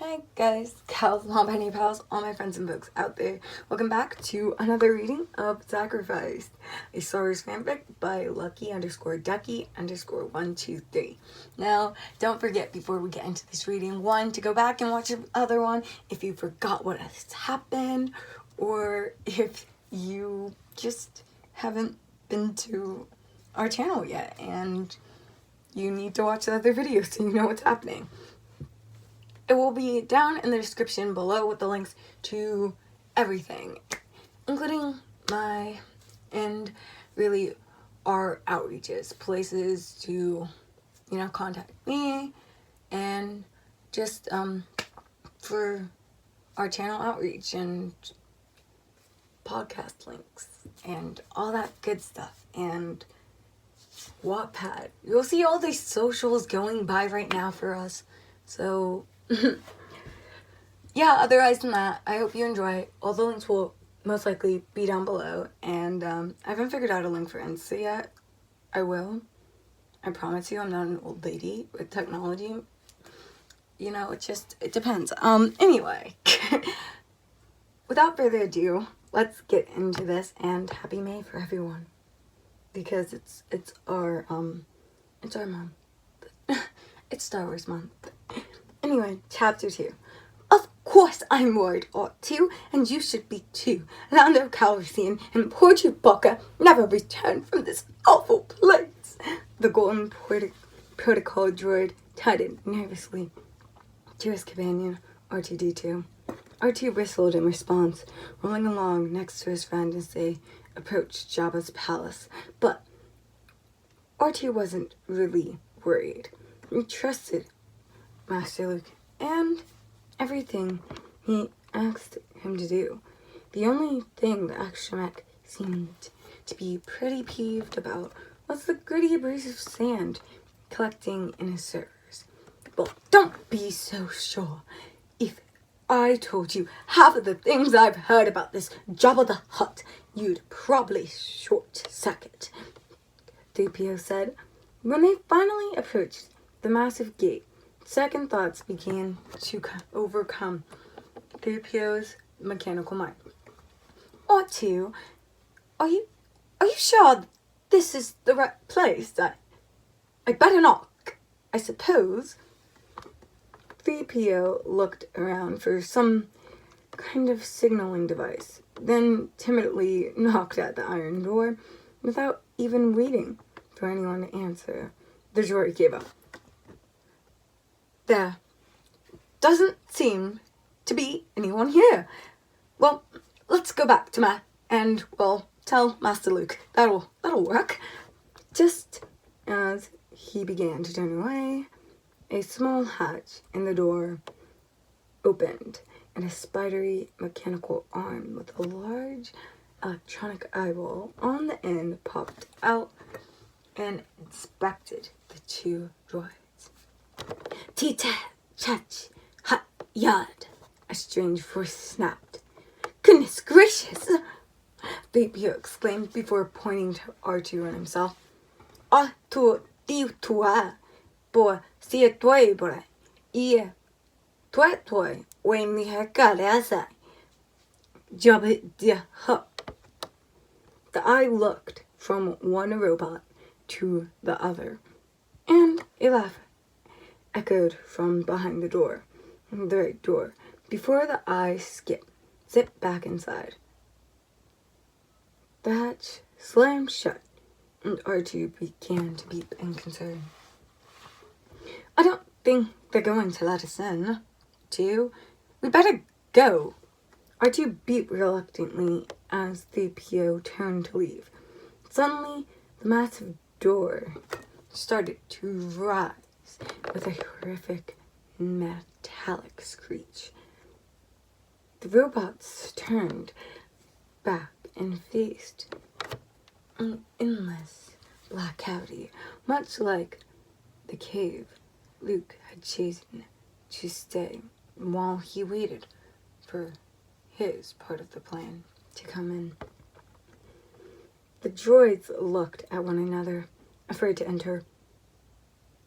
Hi guys, gals, mom, penny pals, all my friends and folks out there. Welcome back to another reading of Sacrificed, a Star Wars fanfic by Lucky_Ducky_123. Now, don't forget before we get into this reading, one, to go back and watch the other one if you forgot what has happened, or if you just haven't been to our channel yet and you need to watch the other videos so you know what's happening. It will be down in the description below with the links to everything, including my and really our outreaches, places to, contact me, and just for our channel outreach and podcast links and all that good stuff, and Wattpad. You'll see all these socials going by right now for us, so yeah, otherwise than that, I hope you enjoy. All the links will most likely be down below, and I haven't figured out a link for Insta yet. I will. I promise you, I'm not an old lady with technology. It depends. Anyway, without further ado, let's get into this, and happy May for everyone, because it's our month. It's Star Wars month. Anyway, chapter 2. Of course I'm worried, ought to, and you should be too. Lando Calrissian and poor Chewbacca never returned from this awful place. The golden protocol droid tutted nervously to his companion, R2-D2. R2 bristled in response, rolling along next to his friend as they approached Jabba's palace. But R2 wasn't really worried. He trusted Master Luke and everything he asked him to do. The only thing the astromech seemed to be pretty peeved about was the gritty abrasive sand collecting in his servers. Well, don't be so sure. If I told you half of the things I've heard about this Jabba the Hutt, you'd probably short-circuit, 3PO said. When they finally approached the massive gate, second thoughts began to overcome 3PO's mechanical mind. R2, are you sure this is the right place? I better knock, I suppose. 3PO looked around for some kind of signaling device, then timidly knocked at the iron door without even waiting for anyone to answer. The droid gave up. There doesn't seem to be anyone here. Well, let's go back to Matt and, tell Master Luke. That'll work. Just as he began to turn away, a small hatch in the door opened, and a spidery mechanical arm with a large electronic eyeball on the end popped out and inspected the two droids. Tita, chach, hot yard, a strange voice snapped. Goodness gracious! 3PO exclaimed before pointing to R2 and himself. R2 D2 bo si toy bora ie toy we mi hakalasa Jabba the Hutt. The eye looked from one robot to the other, and a laugh echoed from behind the right door, before the eye zipped back inside. The hatch slammed shut, and R2 began to beep in concern. I don't think they're going to let us in, 2. We better go. R2 beeped reluctantly as 3PO turned to leave. Suddenly, the massive door started to rise with a horrific metallic screech. The robots turned back and faced an endless black cavity, much like the cave Luke had chosen to stay while he waited for his part of the plan to come in. The droids looked at one another, afraid to enter.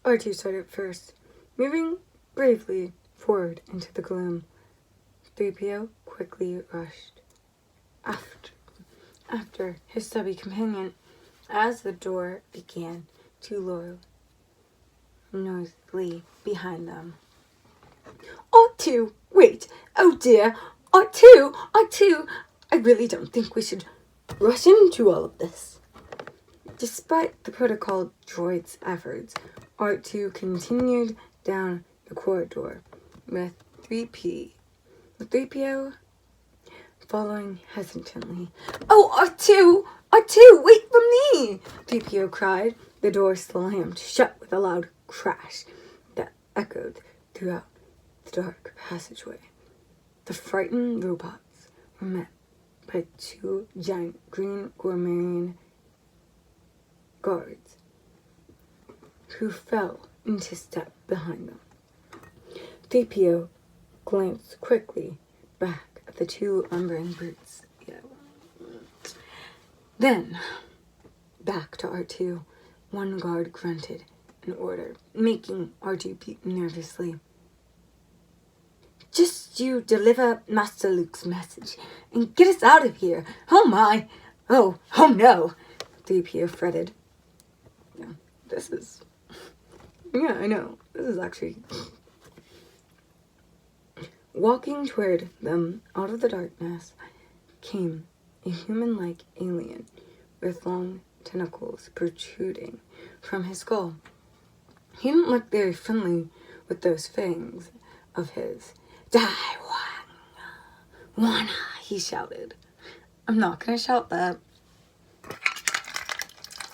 R2 started first, moving bravely forward into the gloom. 3PO quickly rushed after his stubby companion as the door began to lower noisily behind them. R2! Wait! Oh dear! R2! R2! I really don't think we should rush into all of this. Despite the protocol droid's efforts, R2 continued down the corridor with 3PO following hesitantly. Oh, R2! R2! Wait for me! 3PO cried. The door slammed shut with a loud crash that echoed throughout the dark passageway. The frightened robots were met by two giant green Gormarian guards who fell into step behind them. 3PO glanced quickly back at the two lumbering brutes. Then, back to R2. One guard grunted an order, making R2 beat nervously. Just you deliver Master Luke's message and get us out of here. Oh my! Oh no! 3PO fretted. Yeah, I know. This is actually... Walking toward them out of the darkness came a human-like alien with long tentacles protruding from his skull. He didn't look very friendly with those fangs of his. Wana, he shouted. I'm not gonna shout that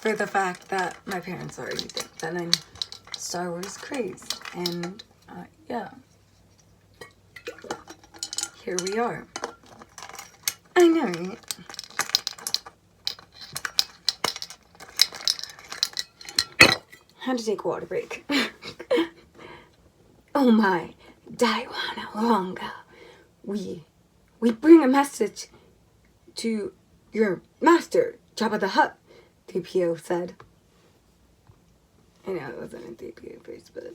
for the fact that my parents already think that I'm Star Wars crazed, and yeah, here we are. I know, right? Had to take a water break. Oh my, Daiwana Longa. We bring a message to your master, Jabba the Hutt, 3PO said. I know it wasn't a 3PO voice, but...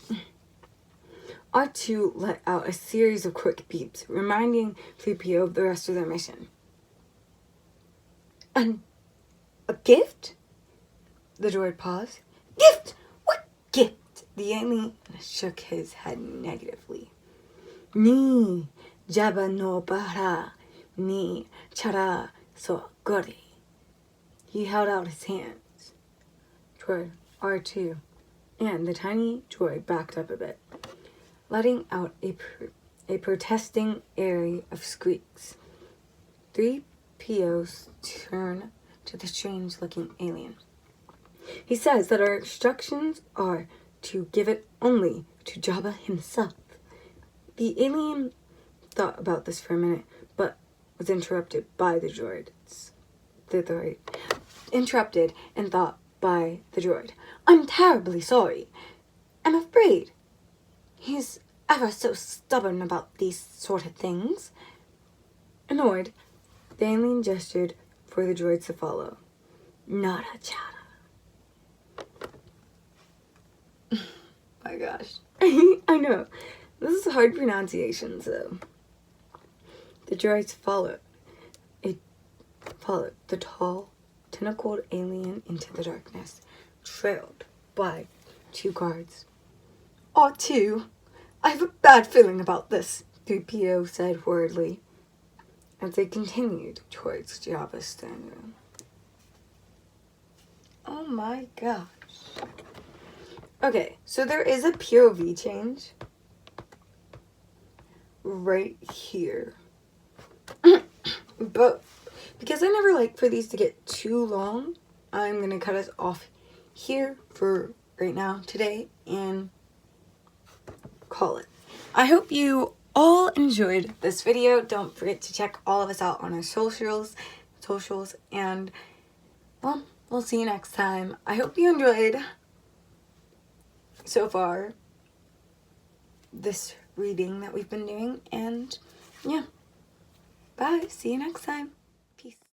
R2 let out a series of quick beeps, reminding 3PO of the rest of their mission. A gift? The droid paused. Gift? What gift? The alien shook his head negatively. Ni Jabba no bara ni chara so gori. He held out his hands toward R2, and the tiny droid backed up a bit, letting out a protesting array of squeaks. 3PO turned to the strange-looking alien. He says that our instructions are to give it only to Jabba himself. The alien thought about this for a minute, but was interrupted by the droid. Interrupted and thought by the droid. I'm terribly sorry. I'm afraid he's ever so stubborn about these sort of things. Annoyed, the alien gestured for the droids to follow. Nada chada. My gosh. I know. This is hard pronunciation, so. The droids followed the tall, tentacled alien into the darkness, trailed by two guards. R2, I have a bad feeling about this, 3PO said worriedly, as they continued towards Jabba's throne room. Oh my gosh. Okay, so there is a POV change right here. But because I never like for these to get too long, I'm going to cut us off here for right now today and call it. I hope you all enjoyed this video. Don't forget to check all of us out on our socials, and well, we'll see you next time. I hope you enjoyed so far this reading that we've been doing, and yeah, bye, see you next time.